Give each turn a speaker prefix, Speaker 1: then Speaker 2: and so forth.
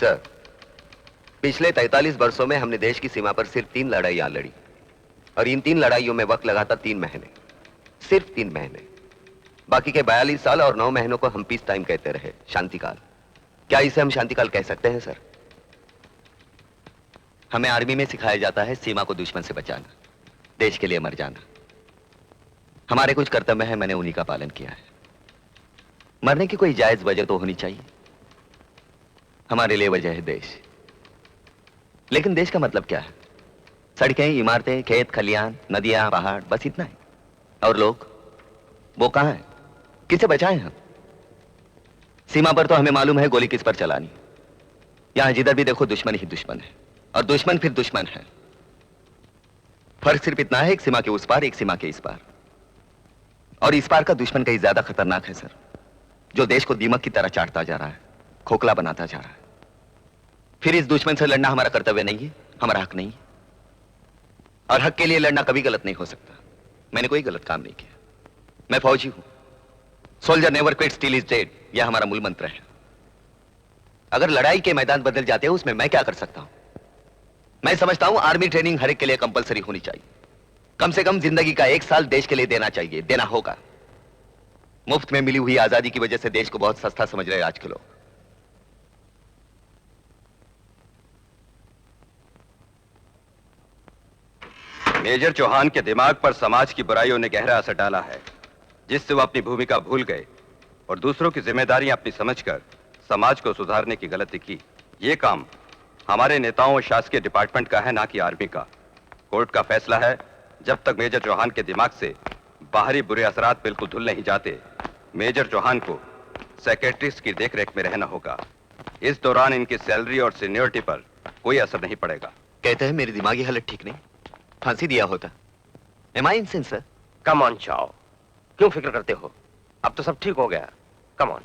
Speaker 1: Sir, पिछले 43 वर्षों में हमने देश की सीमा पर सिर्फ 3 लड़ाइयां लड़ी और इन 3 लड़ाइयों में वक्त लगा था 3 महीने, सिर्फ 3 महीने। बाकी के 42 साल और 9 महीनों को हम पीस टाइम कहते रहे, शांतिकाल। क्या इसे हम शांतिकाल कह सकते हैं सर? हमें आर्मी में सिखाया जाता है सीमा को दुश्मन से बचाना, देश के लिए मर जाना। हमारे कुछ कर्तव्य हैं, मैंने उन्हीं का पालन किया है। मरने की कोई जायज वजह तो होनी चाहिए। हमारे लिए वजह है देश। लेकिन देश का मतलब क्या है? सड़कें, इमारतें, खेत खलियान, नदियां, पहाड़, बस इतना है। और लोग, वो कहां हैं? किसे बचाएं हम? सीमा पर तो हमें मालूम है गोली किस पर चलानी। यहां जिधर भी देखो दुश्मन ही दुश्मन है, और दुश्मन फिर दुश्मन है। फर्क सिर्फ इतना है, एक सीमा के उस पार, एक सीमा के इस पार। और इस पार का दुश्मन कहीं ज्यादा खतरनाक है सर, जो देश को दीमक की तरह चाटता जा रहा है, खोखला बनाता जा रहा है। फिर इस दुश्मन से लड़ना हमारा कर्तव्य नहीं है, हमारा हक नहीं है। और हक के लिए लड़ना कभी गलत नहीं हो सकता। मैंने कोई गलत काम नहीं किया। मैं फौजी हूं। Soldier never quits till is dead, यह हमारा मूल मंत्र है। अगर लड़ाई के मैदान बदल जाते हैं, उसमें मैं क्या कर सकता हूं? मैं समझता हूं आर्मी ट्रेनिंग हर एक के लिए कंपलसरी होनी चाहिए। कम से कम जिंदगी का 1 साल देश के लिए देना चाहिए, देना होगा। मुफ्त में मिली हुई आजादी की वजह से देश को बहुत सस्ता समझ रहे हैं आज के लोग।
Speaker 2: मेजर चौहान के दिमाग पर समाज की बुराइयों ने गहरा असर डाला है, जिससे वो अपनी भूमिका भूल गए और दूसरों की जिम्मेदारियां अपनी समझकर समाज को सुधारने की गलती की। ये काम हमारे नेताओं और शासकीय डिपार्टमेंट का है, ना कि आर्मी का। कोर्ट का फैसला है, जब तक मेजर चौहान के दिमाग से बाहरी बुरे असरात बिल्कुल धुल नहीं जाते, मेजर चौहान को सेक्रेटरीज की देखरेख में रहना होगा। इस दौरान इनकी सैलरी और सीनियरिटी पर कोई असर नहीं पड़ेगा।
Speaker 1: कहते हैं मेरी दिमागी हालत ठीक नहीं, फांसी दिया होता। Am I insane, sir?
Speaker 3: Come on चाओ, क्यों फिक्र करते हो? अब तो सब ठीक हो गया। Come on.